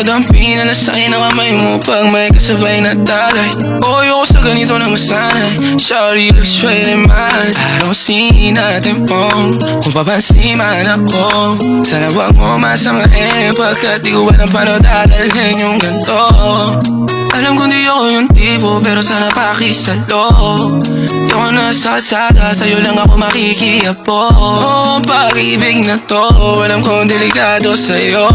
madampi na lasay na kamay mo pag may kasabay na tagay. O ayoko sa ganito na masanay. Sorry, looks straight in my eyes. I don't see nothing wrong kung papansin man ako. Sana wag mo masamahin pagkat di ko alam paano dadalhin yung ganito. Alam kong di ako yung tipo pero sana pakisalo. Di ako nasa kalsada, sa'yo lang ako makikiapo. Ang pag-ibig na to, alam kong delikado sa'yo.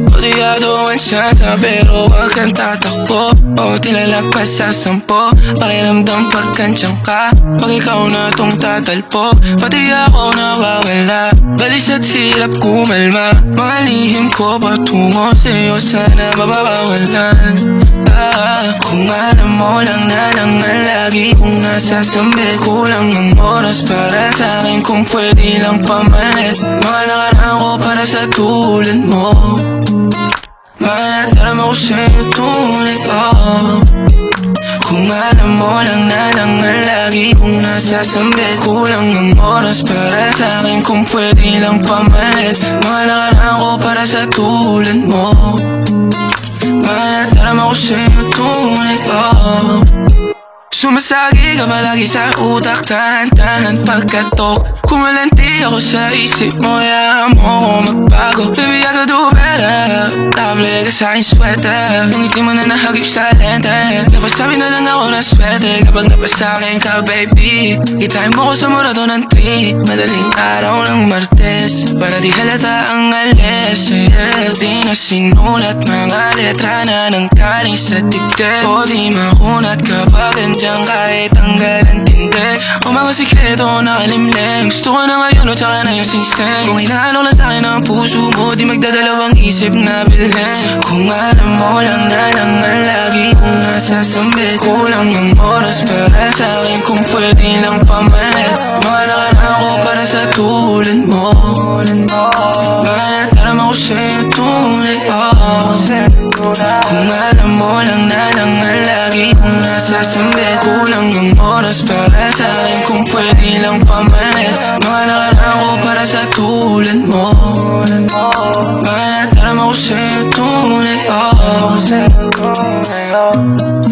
Kodiyado ang siyansa pero wag kang tatakbo. O tilalagpas sa 10, pakiramdam pagkansyang ka. Pag ikaw na tong tatalpo, pati ako nawawala. Balis at hirap kumalma, mga lihim ko patungo sa'yo sana mababawalan. Kung alam mo lang na ang lagi kong nasasambit. Kulang ng oras para sa akin kung pwede lang pamalit. Mga nakaraan ko para sa tulad mo. Malatarama ko sa'yo tunay pa. Kung alam mo lang na ang lagi kong nasasambit. Kulang ng oras para sa akin kung pwede lang pamalit. Mga nakaraan ko para sa tulad mo. Malatarama ko sa'yo tunay pa. Sumasagi ka palagi sa utak, tahan-tahan pagkatok. Kumalanti ako sa isip mo, hayaan mo ako magbago. Baby, I could do better. Table ka sa aking sweater, yung ngiti mo na nahagip sa lente. Napasabi na lang ako na swerte kapag napasakin ka, baby. Itain mo ko sa murato ng 3, madaling araw ng Martes, para di halata ang alis, yeah. Di na sinulat mga letra na ng kaling sa dibdib. O di makunat kapag andyan kahit tanggal ang tindi. O mga sikreto na kalimlim, gusto ko na ngayon o tsaka na yung singsing. Kung inaano lang sa'kin ang puso mo, di magdadalawang isip na bilhin. Kung alam mo lang na ang lagi kong nasasambit. Kulang ng oras para sa'kin kung pwede lang pamalit. Mga nakaraan ko para sa tulad mo. Malatarama ko sa'yo tunay pa. Kung alam mo lang na ang lagi kong nasasambit. Kulang ng oras para sa'kin kung pwede lang pamalit. Mga nakaraan ko para sa tulad mo. Malatarama ko sa'yo tunay pa.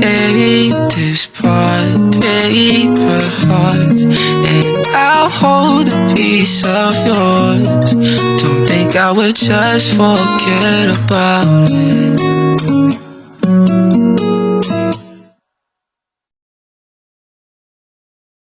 Hate this part, paper hearts, and I'll hold a piece of yours. Don't think I would just forget about it.